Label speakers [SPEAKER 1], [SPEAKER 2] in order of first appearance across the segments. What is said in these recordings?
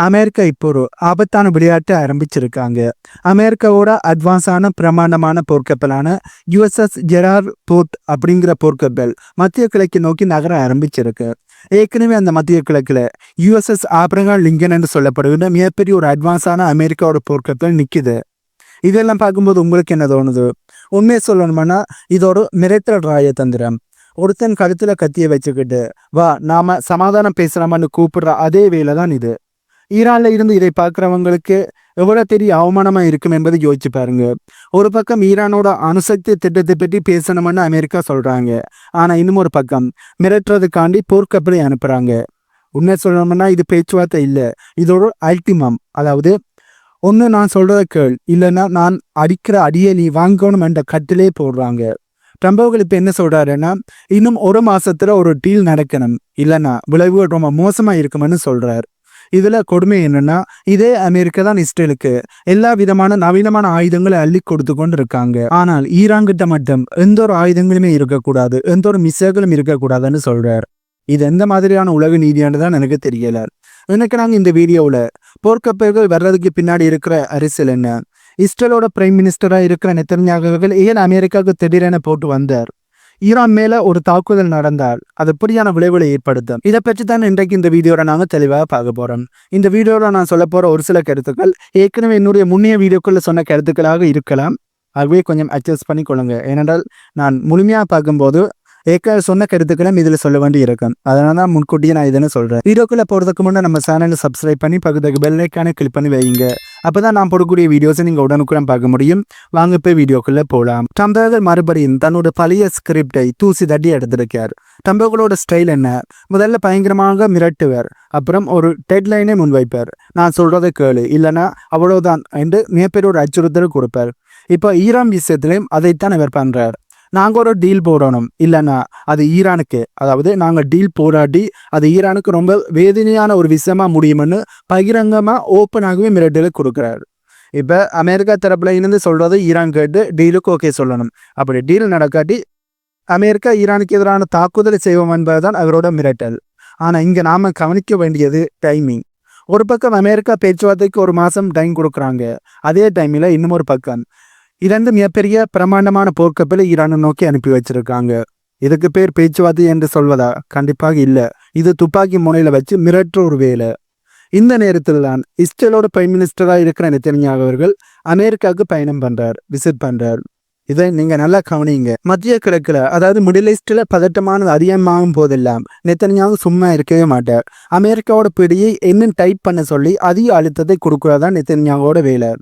[SPEAKER 1] America இப்போ ஒரு ஆபத்தான விளையாட்டை ஆரம்பிச்சிருக்காங்க. அமெரிக்காவோட அட்வான்ஸான பிரமாண்டமான போர்க்கப்பலான யுஎஸ்எஸ் ஜெரார்ட் போர்ட் அப்படிங்கிற போர்க்கப்பல் மத்திய கிழக்கு நோக்கி நகர ஆரம்பிச்சிருக்கு. ஏற்கனவே அந்த மத்திய கிழக்குல யுஎஸ்எஸ் ஆப்ரஹாம் லிங்கன் என்று சொல்லப்படுகிற மிகப்பெரிய ஒரு அட்வான்ஸான அமெரிக்காவோட போர்க்கப்பல் நிக்குது. இதெல்லாம் பார்க்கும்போது உங்களுக்கு என்ன தோணுது? உண்மையை சொல்லணும்னா இது ஒரு மிரட்டல் ராயதந்திரம். ஒருத்தன் கழுத்துல கத்திய வச்சுக்கிட்டு வா நாம சமாதானம் பேசலாமான்னு கூப்பிடுற அதே வேலை தான் இது. ஈரான்ல இருந்து இதை பார்க்குறவங்களுக்கு எவ்வளவு பெரிய அவமானமா இருக்கும் என்பதை யோசிச்சு பாருங்க. ஒரு பக்கம் ஈரானோட அணுசக்தி திட்டத்தை பற்றி பேசணும்னு அமெரிக்கா சொல்றாங்க. ஆனா இன்னும் ஒரு பக்கம் மிரட்டுறதுக்காண்டி போர்க்கப்பலை அனுப்புறாங்க. உண்மை சொல்லணும்னா இது பேச்சுவார்த்தை இல்லை, இது ஒரு அல்டிமம். அதாவது ஒன்று நான் சொல்றத கேள், இல்லைன்னா நான் அடிக்கிற அடியை நீ வாங்கணும் என்ற கட்டிலே போடுறாங்க. ட்ரம்ப் அவர்கள் இப்போ என்ன சொல்றாருன்னா, இன்னும் ஒரு மாசத்துல ஒரு டீல் நடக்கணும், இல்லைன்னா விளைவுகள் ரொம்ப மோசமா இருக்குமென்னு சொல்றாரு. இதுல கொடுமை என்னன்னா, இதே அமெரிக்கா தான் இஸ்ரேலுக்கு எல்லா விதமான நவீனமான ஆயுதங்களை அள்ளி கொடுத்து கொண்டு இருக்காங்க. ஆனால் ஈரான் கிட்ட மட்டும் எந்த ஒரு ஆயுதங்களுமே இருக்கக்கூடாது, எந்த ஒரு மிசைல்களும் இருக்கக்கூடாதுன்னு சொல்றாரு. இது எந்த மாதிரியான உலக நீதியானு தான் எனக்கு தெரியல. எனக்கு நாங்கள் இந்த வீடியோவில் போர்க்கப்பல்கள் வர்றதுக்கு பின்னாடி இருக்கிற அரசியல் என்ன, இஸ்ரேலோட பிரைம் மினிஸ்டரா இருக்கிற நெத்தன்யாகு அவர்கள் ஏன் அமெரிக்காவுக்கு திடீரென போட்டு வந்தார், ஈரான் மேல ஒரு தாக்குதல் நடந்தால் அது எப்படியான விளைவுகளை ஏற்படுத்தும், இதை பற்றி தான் இன்றைக்கு இந்த வீடியோட நாங்கள் தெளிவாக பார்க்க போறோம். இந்த வீடியோட நான் சொல்ல போற ஒரு சில கருத்துக்கள் ஏற்கனவே என்னுடைய முன்னைய வீடியோக்குள்ள சொன்ன கருத்துக்களாக இருக்கலாம். ஆகவே கொஞ்சம் அட்ஜஸ்ட் பண்ணி கொள்ளுங்க. ஏனென்றால் நான் முழுமையாக பார்க்கும்போது ஏற்கனவே சொன்ன கருத்துக்களும் இதில் சொல்ல வேண்டி இருக்கும். அதனால தான் முன்கூட்டியே நான் இதுன்னு சொல்கிறேன். வீடியோக்குள்ளே போகிறதுக்கு முன்னே நம்ம சேனலை சப்ஸ்கிரைப் பண்ணி பக்கத்துக்கு பெல் ஐக்கானை கிளிக் பண்ணி வைங்க. அப்போ தான் நான் போடக்கூடிய வீடியோஸை நீங்கள் உடனுக்குடன் பார்க்க முடியும். வாங்க போய் வீடியோக்குள்ளே போகலாம். ட்ரம்ப் அவர்கள் மறுபடியும் தன்னோட பழைய ஸ்கிரிப்டை தூசி தட்டி எடுத்திருக்கார். ட்ரம்ப் அவர்களோட ஸ்டைல் என்ன? முதல்ல பயங்கரமாக மிரட்டுவார், அப்புறம் ஒரு டெட்லைனை முன்வைப்பார். நான் சொல்கிறத கேளு, இல்லைன்னா அவ்வளோதான் என்று மிகப்பெரிய ஒரு அச்சுறுத்தல் கொடுப்பார். இப்போ ஈரான் விஷயத்திலையும் அதைத்தான் இவர் பண்ணுறார். நாங்கள் ஒரு டீல் போடணும், இல்லைன்னா அது ஈரானுக்கு, அதாவது நாங்கள் டீல் போராடி அது ஈரானுக்கு ரொம்ப வேதனையான ஒரு விஷயமா முடியும்னு பகிரங்கமாக ஓப்பனாகவே மிரட்டலை கொடுக்குறாரு. இப்போ அமெரிக்கா தரப்புல இருந்து சொல்றது ஈரான் கேட்டு டீலுக்கு ஓகே சொல்லணும். அப்படி டீல் நடக்காட்டி அமெரிக்கா ஈரானுக்கு எதிரான தாக்குதலை செய்வோம் என்பதுதான் அவரோட மிரட்டல். ஆனால் இங்கே நாம் கவனிக்க வேண்டியது டைமிங். ஒரு பக்கம் அமெரிக்கா பேச்சுவார்த்தைக்கு ஒரு மாதம் டைம் கொடுக்குறாங்க. அதே டைமில் இன்னும் ஒரு பக்கம் இரண்டு மிகப்பெரிய பிரமாண்டமான போர்க்கப்பலை ஈரானை நோக்கி அனுப்பி வச்சிருக்காங்க. இதுக்கு பேர் பேச்சுவார்த்தை என்று சொல்வதா? கண்டிப்பாக இல்லை. இது துப்பாக்கி முனையில வச்சு மிரட்டுற ஒரு வேலை. இந்த நேரத்தில் தான் இஸ்ரேலோட பிரைம் மினிஸ்டராக இருக்கிற நெத்தன்யாகு அவர்கள் அமெரிக்காவுக்கு பயணம் பண்றார், விசிட் பண்றார். இதை நீங்க நல்லா கவனிங்க. மத்திய கிழக்குல, அதாவது மிடில் ஈஸ்ட்ல பதட்டமானது அதிகமாகும் போதெல்லாம் நெத்தன்யாகு சும்மா இருக்கவே மாட்டார். அமெரிக்காவோட பிடியை இன்னும் டைட் பண்ண சொல்லி அதிக அழுத்தத்தை கொடுக்குறதான் நெத்தன்யாகுவோட வேலை.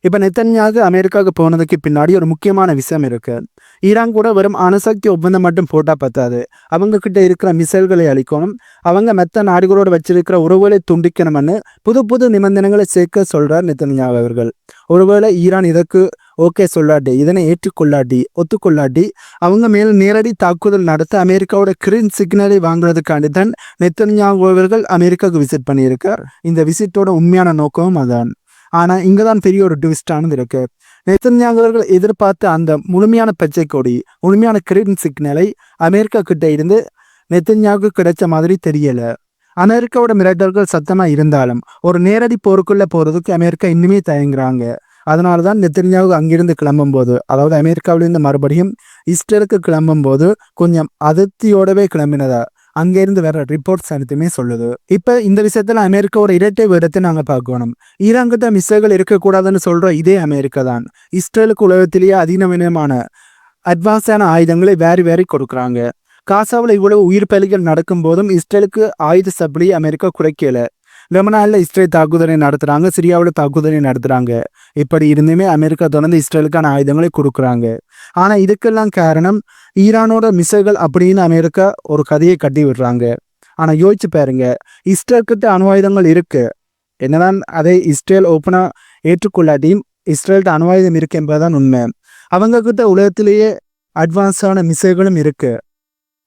[SPEAKER 1] இப்போ நெத்தன்யாகு அமெரிக்காவுக்கு போனதுக்கு பின்னாடி ஒரு முக்கியமான விஷயம் இருக்கு. ஈரான் கூட வெறும் அணுசக்தி ஒப்பந்தம் மட்டும் போட்டால் பத்தாது, அவங்க கிட்ட இருக்கிற மிசைல்களை அளிக்கணும், அவங்க மற்ற நாடுகளோடு வச்சிருக்கிற உறவுகளை துண்டிக்கணும்னு புது புது நிபந்தனைகளை சேர்க்க சொல்றார் நெத்தன்யாகு அவர்கள். ஒருவேளை ஈரான் இதற்கு ஓகே சொல்லாட்டி, இதனை ஏற்றுக்கொள்ளாட்டி, ஒத்துக்கொள்ளாட்டி அவங்க மேல் நேரடி தாக்குதல் நடத்த அமெரிக்காவோட கிரீன் சிக்னலை வாங்குறதுக்காண்டி தான் நெத்தன்யாகு அவர்கள் அமெரிக்காவுக்கு விசிட் பண்ணியிருக்கார். இந்த விசிட்டோட உண்மையான நோக்கமும் அதான். ஆனால் இங்கே தான் பெரிய ஒரு ட்விஸ்டானது இருக்கு. நெத்தன்யாகு அவர்கள் எதிர்பார்த்த அந்த முழுமையான பச்சை கொடி, முழுமையான கிரீன் சிக்னலை அமெரிக்கா கிட்ட இருந்து நெத்தன்யாகு கிடைச்ச மாதிரி தெரியல. அமெரிக்காவோட மிரட்டல்கள் சத்தமா இருந்தாலும் ஒரு நேரடி போருக்குள்ள போறதுக்கு அமெரிக்கா இன்னுமே தயங்குறாங்க. அதனால தான் நெத்தன்யாகு அங்கிருந்து கிளம்பும் போது, அதாவது அமெரிக்காவிலிருந்து மறுபடியும் இஸ்ரேலுக்கு கிளம்பும் போது கொஞ்சம் அதிருப்தியோடவே கிளம்பினதா அங்கிருந்து வேற ரிப்போர்ட்ஸ் அனைத்துமே சொல்லுது. இப்ப இந்த விஷயத்துல அமெரிக்காவோட இரட்டை வேடத்தை நாங்க பார்க்கணும். ஈரான் கிட்ட மிசைல்கள் இருக்கக்கூடாதுன்னு சொல்ற இதே அமெரிக்கா தான் இஸ்ரேலுக்கு உலகத்திலேயே அதிநவீனமான அட்வான்ஸான ஆயுதங்களை வேறு கொடுக்குறாங்க. காசாவில் இவ்வளவு உயிர் பலிகள் நடக்கும் போதும் இஸ்ரேலுக்கு ஆயுத சப்ளை அமெரிக்கா குறைக்கல. லெபனான்ல இஸ்ரேல் தாக்குதலை நடத்துறாங்க, சிரியாவில் தாக்குதலை நடத்துறாங்க. இப்படி இருந்துமே அமெரிக்கா தொடர்ந்து இஸ்ரேலுக்கான ஆயுதங்களை கொடுக்குறாங்க. ஆனா இதுக்கெல்லாம் காரணம் ஈரானோட மிசைல்கள் அப்படின்னு அமெரிக்கா ஒரு கதையை கட்டி விடுறாங்க. ஆனா யோசிச்சு பாருங்க, இஸ்ரேல் கிட்ட அணு ஆயுதங்கள் இருக்கு. என்னதான் அதை இஸ்ரேல் ஓப்பனா ஏற்றுக்கொள்ளாட்டியும் இஸ்ரேல்கிட்ட அணு ஆயுதம் இருக்கு என்பதுதான் உண்மை. அவங்க கிட்ட உலகத்திலேயே அட்வான்ஸான மிசைல்களும் இருக்கு.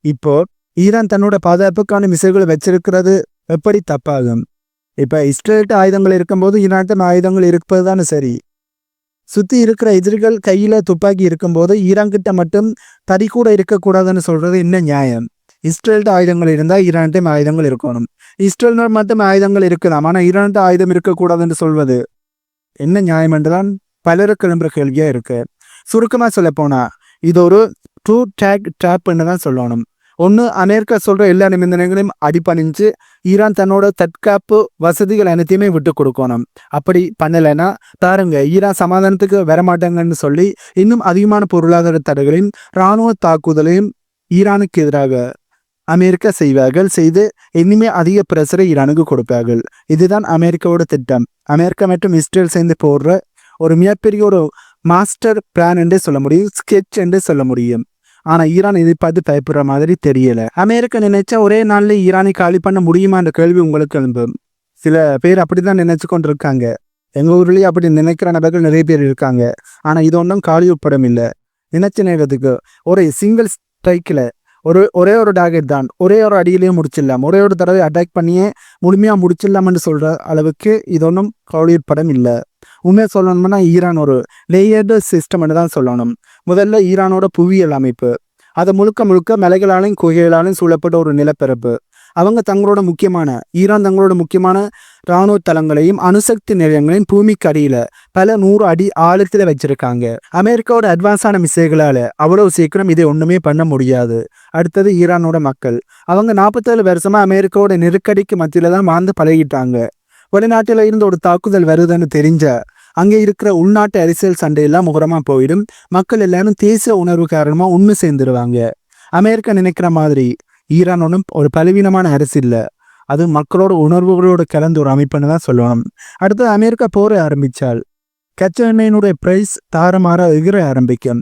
[SPEAKER 1] இப்போ ஈரான் தன்னோட பாதுகாப்புக்கான மிசைல்களை வச்சிருக்கிறது எப்படி தப்பாகும்? இப்ப இஸ்ரேல்கிட்ட ஆயுதங்கள் இருக்கும்போது ஈரான்கிட்ட ஆயுதங்கள் இருப்பது தானே சரி. சுற்றி இருக்கிற எதிரிகள் கையில் துப்பாக்கி இருக்கும்போது ஈரான் கிட்ட மட்டும் தறி கூட இருக்கக்கூடாதுன்னு சொல்கிறது என்ன நியாயம்? இஸ்ரேல்கிட்ட ஆயுதங்கள் இருந்தால் ஈரான்கிட்ட ஆயுதங்கள் இருக்கணும். இஸ்ரேலினர் மட்டும் ஆயுதங்கள் இருக்கலாம், ஆனால் ஈரான் ஆயுதம் இருக்கக்கூடாது என்று சொல்வது என்ன நியாயம் என்றுதான் பலருக்கு எழும்புற கேள்வியா இருக்கு. சுருக்கமாக சொல்ல போனா இது ஒரு டூ டேக் ட்ராப்ன்னு தான் சொல்லணும். ஒன்று, அமெரிக்கா சொல்ற எல்லா நிபந்தனைகளையும் அடிபணிஞ்சு ஈரான் தன்னோட தற்காப்பு வசதிகள் அனைத்தையுமே விட்டு கொடுக்கணும். அப்படி பண்ணலைன்னா பாருங்க, ஈரான் சமாதானத்துக்கு வரமாட்டாங்கன்னு சொல்லி இன்னும் அதிகமான பொருளாதார தடைகளையும் இராணுவ தாக்குதலையும் ஈரானுக்கு எதிராக அமெரிக்கா செய்து இனிமே அதிக பிரஷரை ஈரானுக்கு கொடுப்பார்கள். இதுதான் அமெரிக்காவோட திட்டம். அமெரிக்கா மற்றும் இஸ்ரேல் சேர்ந்து போடுற ஒரு மிகப்பெரிய ஒரு மாஸ்டர் பிளான் என்றே சொல்ல முடியும், ஸ்கெட்ச் என்றே சொல்ல முடியும். ஆனா ஈரான் இதை பார்த்து பயப்படுற மாதிரி தெரியல. அமெரிக்கா நினைச்சா ஒரே நாள்ல ஈரானை காலி பண்ண முடியுமா என்ற கேள்வி உங்களுக்கு எழும்பும். சில பேர் அப்படிதான் நினைச்சு கொண்டு இருக்காங்க. எங்க ஊர்லயே அப்படி நினைக்கிற நபர்கள் நிறைய பேர் இருக்காங்க. ஆனா இது ஒன்றும் காலி உட்படம் இல்லை. நினைச்ச நேரத்துக்கு ஒரு சிங்கிள் ஸ்ட்ரைக்கில் ஒரே ஒரு டார்கெட் தான், ஒரே ஒரு அடியிலேயே முடிச்சிடலாம், ஒரே ஒரு தடவை அட்டாக் பண்ணியே முழுமையாக முடிச்சிடலாம்னு சொல்கிற அளவுக்கு இது ஒன்றும் கவலைப்படம் இல்லை. உண்மையாக சொல்லணும்னா ஈரான் ஒரு லேயர்டு சிஸ்டம்னு தான் சொல்லணும். முதல்ல ஈரானோட புவியியல் அமைப்பு, அது முழுக்க மலைகளாலையும் குகைகளாலையும் சூழப்பட்ட ஒரு நிலப்பரப்பு. ஈரான் தங்களோட முக்கியமான இராணுவ தளங்களையும் அணுசக்தி நிலையங்களையும் பூமிக்கு அடியில பல 100 அடி ஆழத்துல வச்சிருக்காங்க. அமெரிக்காவோட அட்வான்ஸான மிசைல்களால அவ்வளவு சீக்கிரம் இதை ஒண்ணுமே பண்ண முடியாது. அடுத்தது ஈரானோட மக்கள். அவங்க 47 வருஷமா அமெரிக்காவோட நெருக்கடிக்கு மத்தியில தான் வாழ்ந்து பழகிட்டாங்க. வெளிநாட்டில இருந்து ஒரு தாக்குதல் வருதுன்னு தெரிஞ்ச அங்கே இருக்கிற உள்நாட்டு அரசியல் சண்டையெல்லாம் முகரமா போயிடும். மக்கள் எல்லாரும் தேசிய உணர்வு காரணமா உண்மை சேர்ந்துருவாங்க. அமெரிக்கா நினைக்கிற மாதிரி ஈரான் ஒன்றும் ஒரு பலவீனமான அரசு இல்லை, அது மக்களோட உணர்வுகளோடு கலந்து ஒரு அமைப்புன்னு தான் சொல்லணும். அடுத்து அமெரிக்கா போரை ஆரம்பித்தால் கச்சா எண்ணெயினுடைய பிரைஸ் தாரமாற எகிர ஆரம்பிக்கும்.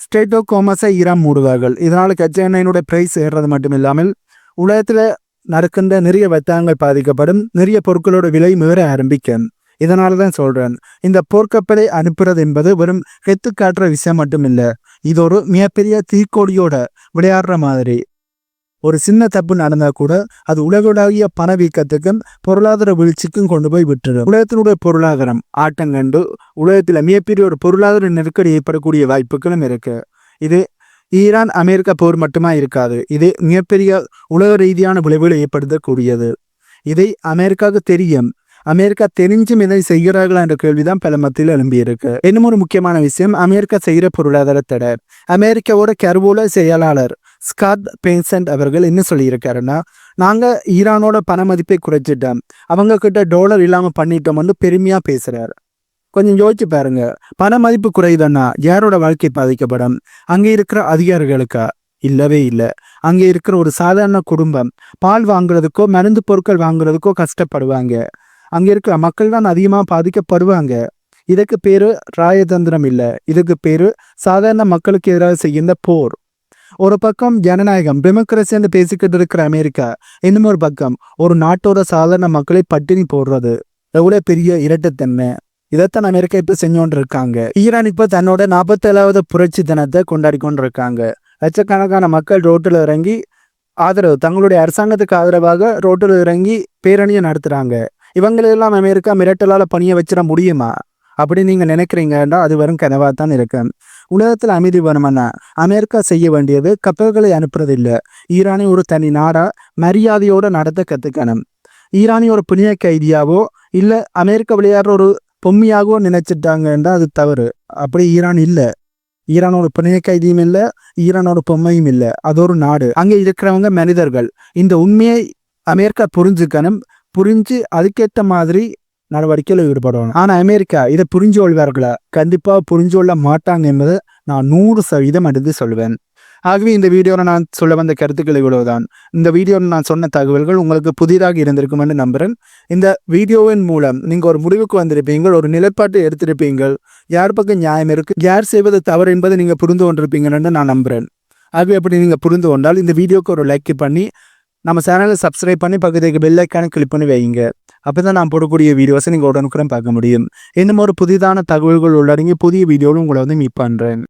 [SPEAKER 1] ஸ்டேட் ஆஃப் காமர்ஸை ஈரான் மூடுவார்கள். இதனால் கச்சா எண்ணெயினுடைய பிரைஸ் ஏறுறது மட்டும் இல்லாமல் உலகத்தில் நடக்கின்ற நிறைய வர்த்தகங்கள் பாதிக்கப்படும், நிறைய பொருட்களோட விலை மீற ஆரம்பிக்கும். இதனால தான் சொல்றேன், இந்த போர்க்கப்பலை அனுப்புறது என்பது வெறும் கெத்து காட்டுற விஷயம் மட்டும் இல்லை, இது ஒரு மிகப்பெரிய தீக்கோடியோட விளையாடுற மாதிரி. ஒரு சின்ன தப்பு நடந்தா கூட அது உலகளாவிய பணவீக்கத்துக்கும் பொருளாதார வீழ்ச்சிக்கும் கொண்டு போய் விட்டுரும். உலகத்தினுடைய பொருளாதாரம் ஆட்டங்கண்டு உலகத்தில் மிகப்பெரிய ஒரு பொருளாதார நெருக்கடி ஏற்படக்கூடிய வாய்ப்புகளும் இருக்கு. இது ஈரான் அமெரிக்கா போர் மட்டுமா இருக்காது, இது மிகப்பெரிய உலக ரீதியான விளைவுகளை ஏற்படுத்தக்கூடியது. இதை அமெரிக்காவுக்கு தெரியும். அமெரிக்கா தெரிஞ்சும் இதை செய்கிறார்களா என்ற கேள்விதான் பல மத்தியில் எழும்பியிருக்கு. இன்னும் ஒரு முக்கியமான விஷயம், அமெரிக்கா செய்கிற பொருளாதார தடை. அமெரிக்காவோட கருவூல செயலாளர் ஸ்காட் பென்சன்ட் அவர்கள் என்ன சொல்லியிருக்காருன்னா, நாங்கள் ஈரானோட பண மதிப்பை குறைச்சிட்டோம், அவங்க கிட்ட டாலர் இல்லாமல் பண்ணிட்டோம்னு பெருமையாக பேசுகிறார். கொஞ்சம் யோசிச்சு பாருங்க, பண மதிப்பு குறையுதுன்னா யாரோட வாழ்க்கை பாதிக்கப்படும்? அங்கே இருக்கிற அதிகாரிகளுக்கா? இல்லவே இல்லை. அங்கே இருக்கிற ஒரு சாதாரண குடும்பம் பால் வாங்குறதுக்கோ மருந்து பொருட்கள் வாங்குறதுக்கோ கஷ்டப்படுவாங்க. அங்கே இருக்கிற மக்கள் தான் அதிகமாக பாதிக்கப்படுவாங்க. இதுக்கு பேரு ராயதந்திரம் இல்லை, இதுக்கு பேரு சாதாரண மக்களுக்கு எதிராக செய்கின்ற போர். ஒரு பக்கம் ஜனநாயகம் டெமோக்ரஸின்னு பேசிக்கிட்டு இருக்கிற அமெரிக்கா, இன்னும் ஒரு பக்கம் ஒரு நாட்டோட சாதாரண மக்களை பட்டினி போடுறது எவ்வளவு பெரிய இரட்டத்தன்மை. இதைத்தான் அமெரிக்கா இப்ப செஞ்சோன்னு இருக்காங்க. ஈரான் இப்ப தன்னோட 47வது புரட்சி தினத்தை கொண்டாடி கொண்டு இருக்காங்க. லட்சக்கணக்கான மக்கள் ரோட்டில் இறங்கி தங்களுடைய அரசாங்கத்துக்கு ஆதரவாக ரோட்டில் இறங்கி பேரணியை நடத்துறாங்க. இவங்களெல்லாம் அமெரிக்கா மிரட்டலால பணிய வச்சிட முடியுமா? அப்படி நீங்க நினைக்கிறீங்கன்னா அது வெறும் கனவா தான் இருக்கு. உலகத்தில் அமைதி வேணும்னா அமெரிக்கா செய்ய வேண்டியது கப்பல்களை அனுப்புறது இல்லை, ஈரானை ஒரு தனி நாடா மரியாதையோட நடத்த கத்துக்கணும். ஈரானி ஒரு புனிய கைதியாவோ இல்லை அமெரிக்கா விளையாடுற ஒரு பொம்மையாகவோ நினைச்சிட்டாங்கன்னா அது தவறு. அப்படி ஈரான் இல்லை. ஈரானோட புனிய கைதியும் இல்லை, ஈரானோட பொம்மையும் இல்லை, அது ஒரு நாடு. அங்கே இருக்கிறவங்க மனிதர்கள். இந்த உண்மையை அமெரிக்கா புரிஞ்சுக்கணும். புரிஞ்சு அதுக்கேற்ற மாதிரி நடவடிக்கையில் ஈடுபடணும். ஆனால் அமெரிக்கா இதை புரிஞ்சு கொள்வார்களா? கண்டிப்பாக புரிஞ்சு கொள்ள மாட்டாங்க என்பதை நான் 100% எடுத்து சொல்வேன். ஆகவே இந்த வீடியோவில் நான் சொல்ல வந்த கருத்துக்கள் இவ்வளவுதான். இந்த வீடியோவில் நான் சொன்ன தகவல்கள் உங்களுக்கு புதிதாக இருந்திருக்கும் என்று நம்புகிறேன். இந்த வீடியோவின் மூலம் நீங்கள் ஒரு முடிவுக்கு வந்திருப்பீங்கள், ஒரு நிலைப்பாட்டை எடுத்திருப்பீங்கள், யார் பக்கம் நியாயம் இருக்கு, யார் செய்வது தவறு என்பதை நீங்கள் புரிந்து கொண்டிருப்பீங்கன்னு நான் நம்புகிறேன். ஆகவே அப்படி நீங்கள் புரிந்து கொண்டால் இந்த வீடியோக்கு ஒரு லைக் பண்ணி நம்ம சேனலை சப்ஸ்கிரைப் பண்ணி பக்கத்துக்கு பெல் ஐக்கானை கிளிக் பண்ணி வைங்க. அப்போ தான் நான் போடக்கூடிய வீடியோஸை நீங்கள் உடனுக்குடன் பார்க்க முடியும். இன்னும் ஒரு புதிதான தகவல்கள் உள்ளடங்கி புதிய வீடியோவில் உங்களை மீட் பண்ணுறேன்.